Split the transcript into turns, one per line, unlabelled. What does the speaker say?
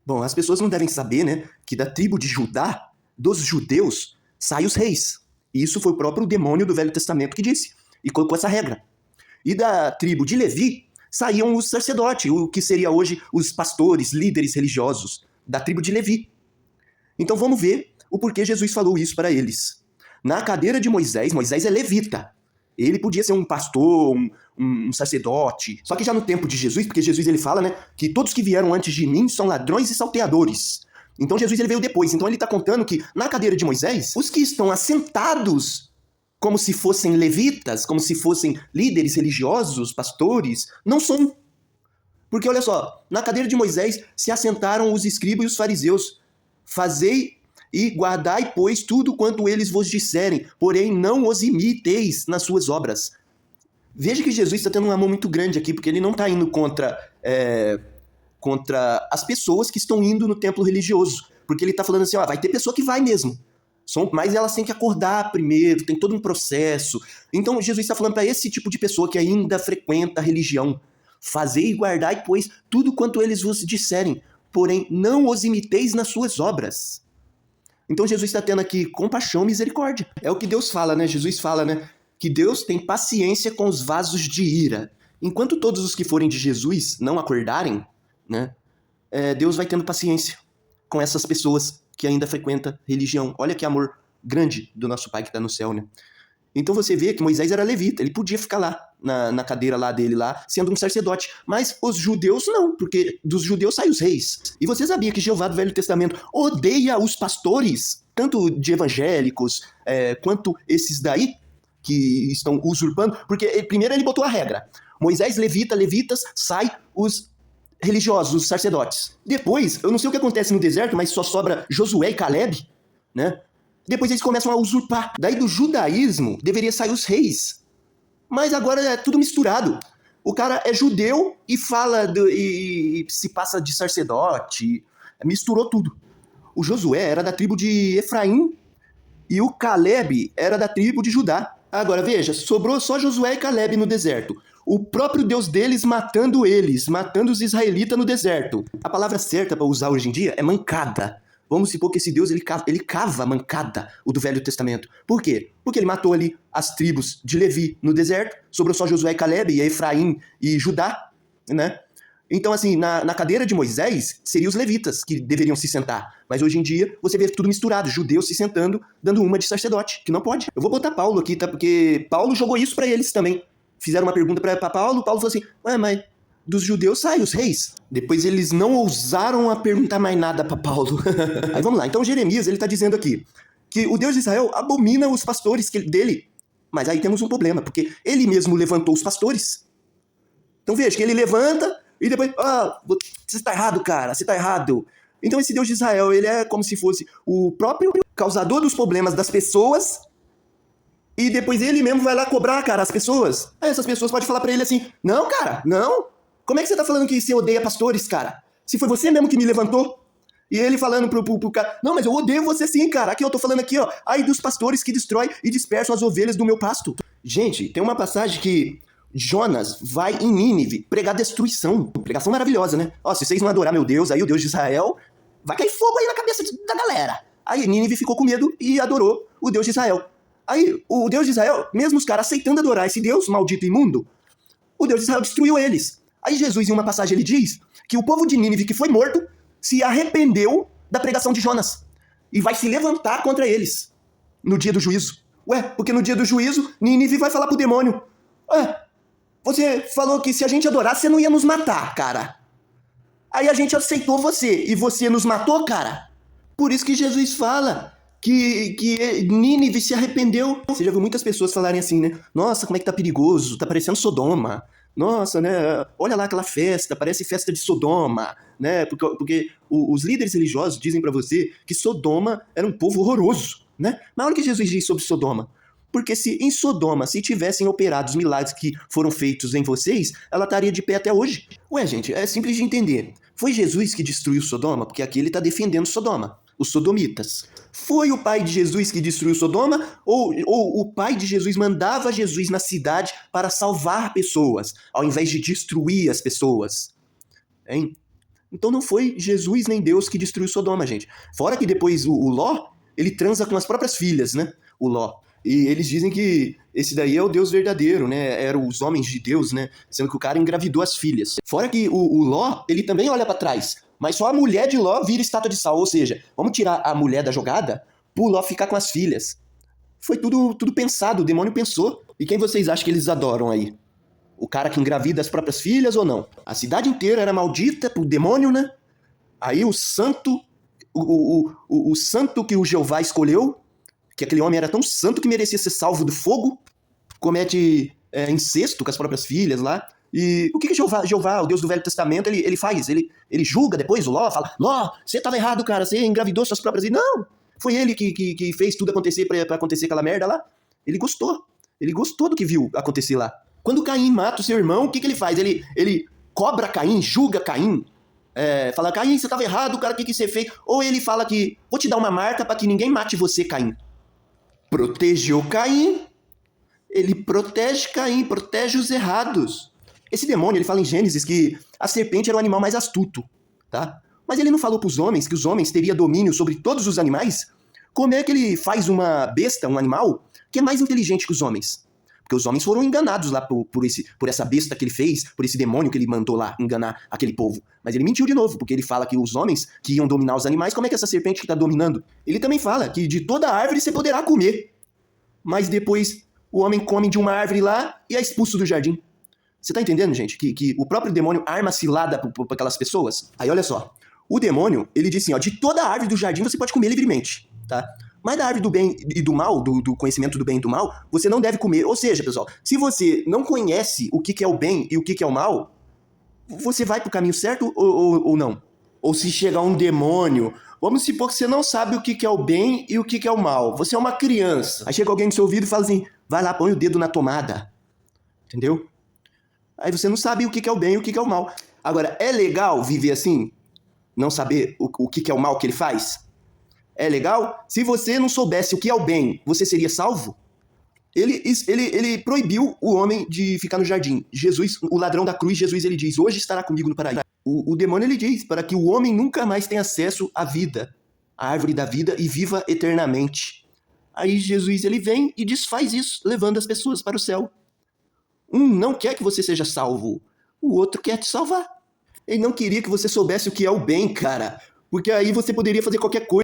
Bom, as pessoas não devem saber, né, que da tribo de Judá, dos judeus, saem os reis. E isso foi o próprio demônio do Velho Testamento que disse, e colocou essa regra. E da tribo de Levi, saíam os sacerdotes, o que seria hoje os pastores, líderes religiosos, da tribo de Levi. Então vamos ver o porquê Jesus falou isso para eles. Na cadeira de Moisés, Moisés é levita. Ele podia ser um pastor, um sacerdote. Só que já no tempo de Jesus, porque Jesus ele fala, né, que todos que vieram antes de mim são ladrões e salteadores. Então Jesus ele veio depois. Então ele está contando que na cadeira de Moisés, os que estão assentados como se fossem levitas, como se fossem líderes religiosos, pastores, não são. Porque olha só, na cadeira de Moisés se assentaram os escribas e os fariseus. Fazei e guardai, pois, tudo quanto eles vos disserem, porém não os imiteis nas suas obras. Veja que Jesus está tendo um amor muito grande aqui, porque ele não está indo contra as pessoas que estão indo no templo religioso. Porque ele está falando assim, ó, vai ter pessoa que vai mesmo. Mas elas têm que acordar primeiro, tem todo um processo. Então Jesus está falando para esse tipo de pessoa que ainda frequenta a religião. Fazei e guardai, pois, tudo quanto eles vos disserem, porém não os imiteis nas suas obras. Então Jesus está tendo aqui compaixão e misericórdia. É o que Deus fala, né? Jesus fala, né? Que Deus tem paciência com os vasos de ira. Enquanto todos os que forem de Jesus não acordarem, né? Deus vai tendo paciência com essas pessoas que ainda frequentam religião. Olha que amor grande do nosso Pai que está no céu, né? Então você vê que Moisés era levita, ele podia ficar lá, na cadeira lá dele, lá, sendo um sacerdote. Mas os judeus não, porque dos judeus saem os reis. E você sabia que Jeová do Velho Testamento odeia os pastores, tanto de evangélicos, quanto esses daí, que estão usurpando? Porque primeiro ele botou a regra. Moisés, levitas, sai os religiosos, os sacerdotes. Depois, eu não sei o que acontece no deserto, mas só sobra Josué e Caleb, né? Depois eles começam a usurpar. Daí do judaísmo deveria sair os reis. Mas agora é tudo misturado. O cara é judeu e fala e se passa de sacerdote. Misturou tudo. O Josué era da tribo de Efraim e o Caleb era da tribo de Judá. Agora veja, sobrou só Josué e Caleb no deserto. O próprio Deus deles matando os israelitas no deserto. A palavra certa para usar hoje em dia é mancada. Vamos supor que esse Deus ele cava a mancada, o do Velho Testamento. Por quê? Porque ele matou ali as tribos de Levi no deserto, sobrou só Josué e Caleb, e Efraim e Judá, né? Então, assim, na cadeira de Moisés, seriam os levitas que deveriam se sentar. Mas hoje em dia, você vê tudo misturado, judeus se sentando, dando uma de sacerdote, que não pode. Eu vou botar Paulo aqui, tá? Porque Paulo jogou isso pra eles também. Fizeram uma pergunta pra Paulo, Paulo falou assim, mas dos judeus saem os reis. Depois eles não ousaram a perguntar mais nada para Paulo. Aí vamos lá. Então Jeremias, ele tá dizendo aqui que o Deus de Israel abomina os pastores dele. Mas aí temos um problema, porque ele mesmo levantou os pastores. Então veja que ele levanta e depois, você tá errado, cara, você tá errado. Então esse Deus de Israel, ele é como se fosse o próprio causador dos problemas das pessoas e depois ele mesmo vai lá cobrar, cara, as pessoas. Aí essas pessoas podem falar para ele assim, não, cara, não. Como é que você tá falando que você odeia pastores, cara? Se foi você mesmo que me levantou? E ele falando pro cara, não, mas eu odeio você sim, cara. Aqui eu tô falando aqui, ó. Ai dos pastores que destrói e dispersam as ovelhas do meu pasto. Gente, tem uma passagem que Jonas vai em Nínive pregar destruição. Pregação maravilhosa, né? Ó, se vocês não adorar meu Deus, aí o Deus de Israel, vai cair fogo aí na cabeça da galera. Aí Nínive ficou com medo e adorou o Deus de Israel. Aí o Deus de Israel, mesmo os caras aceitando adorar esse Deus maldito e imundo, o Deus de Israel destruiu eles. Aí Jesus, em uma passagem, ele diz que o povo de Nínive que foi morto se arrependeu da pregação de Jonas e vai se levantar contra eles no dia do juízo. Ué, porque no dia do juízo, Nínive vai falar pro demônio, você falou que se a gente adorasse, você não ia nos matar, cara. Aí a gente aceitou você e você nos matou, cara. Por isso que Jesus fala que Nínive se arrependeu. Você já viu muitas pessoas falarem assim, né? Nossa, como é que tá perigoso, tá parecendo Sodoma. Nossa, né? Olha lá aquela festa, parece festa de Sodoma, né? Porque os líderes religiosos dizem pra você que Sodoma era um povo horroroso, né? Mas olha o que Jesus diz sobre Sodoma. Porque se em Sodoma, se tivessem operado os milagres que foram feitos em vocês, ela estaria de pé até hoje. Ué, gente, é simples de entender. Foi Jesus que destruiu Sodoma? Porque aqui ele está defendendo Sodoma, os sodomitas. Foi o pai de Jesus que destruiu Sodoma? Ou o pai de Jesus mandava Jesus na cidade para salvar pessoas, ao invés de destruir as pessoas? Hein? Então não foi Jesus nem Deus que destruiu Sodoma, gente. Fora que depois o Ló, ele transa com as próprias filhas, né? O Ló. E eles dizem que esse daí é o Deus verdadeiro, né? Eram os homens de Deus, né? Sendo que o cara engravidou as filhas. Fora que o Ló, ele também olha pra trás. Mas só a mulher de Ló vira estátua de sal. Ou seja, vamos tirar a mulher da jogada pro Ló ficar com as filhas. Foi tudo pensado, o demônio pensou. E quem vocês acham que eles adoram aí? O cara que engravida as próprias filhas ou não? A cidade inteira era maldita pro demônio, né? Aí o santo, o santo que o Jeová escolheu, que aquele homem era tão santo que merecia ser salvo do fogo, comete incesto com as próprias filhas lá. E o que Jeová, o Deus do Velho Testamento, ele faz? Ele julga depois o Ló, fala: Ló, você tava errado, cara, você engravidou suas próprias filhas. Não, foi ele que fez tudo acontecer pra acontecer aquela merda lá. Ele gostou do que viu acontecer lá. Quando Caim mata o seu irmão, o que ele faz? Ele cobra Caim, julga Caim, fala: Caim, você tava errado, cara, o que você fez? Ou ele fala que, vou te dar uma marca pra que ninguém mate você, Caim. Protegeu Caim. Ele protege Caim, protege os errados. Esse demônio, ele fala em Gênesis que a serpente era o animal mais astuto, tá? Mas ele não falou pros homens que os homens teriam domínio sobre todos os animais? Como é que ele faz uma besta, um animal, que é mais inteligente que os homens? Porque os homens foram enganados lá por essa besta que ele fez, por esse demônio que ele mandou lá enganar aquele povo. Mas ele mentiu de novo, porque ele fala que os homens que iam dominar os animais, como é que essa serpente que está dominando? Ele também fala que de toda árvore você poderá comer. Mas depois o homem come de uma árvore lá e é expulso do jardim. Você tá entendendo, gente? Que o próprio demônio arma cilada pra aquelas pessoas? Aí olha só, o demônio, ele diz assim, ó, de toda árvore do jardim você pode comer livremente, tá? Mas da árvore do bem e do mal, do conhecimento do bem e do mal, você não deve comer. Ou seja, pessoal, se você não conhece o que é o bem e o que é o mal, você vai pro caminho certo ou não? Ou se chegar um demônio, vamos supor que você não sabe o que é o bem e o que é o mal. Você é uma criança. Aí chega alguém no seu ouvido e fala assim, vai lá, põe o dedo na tomada. Entendeu? Aí você não sabe o que é o bem e o que é o mal. Agora, é legal viver assim? Não saber o que é o mal que ele faz? É legal? Se você não soubesse o que é o bem, você seria salvo? Ele proibiu o homem de ficar no jardim. Jesus, o ladrão da cruz, Jesus, ele diz, hoje estará comigo no paraíso. O demônio, ele diz, para que o homem nunca mais tenha acesso à vida, à árvore da vida, e viva eternamente. Aí Jesus, ele vem e desfaz isso, levando as pessoas para o céu. Um não quer que você seja salvo, o outro quer te salvar. Ele não queria que você soubesse o que é o bem, cara, porque aí você poderia fazer qualquer coisa.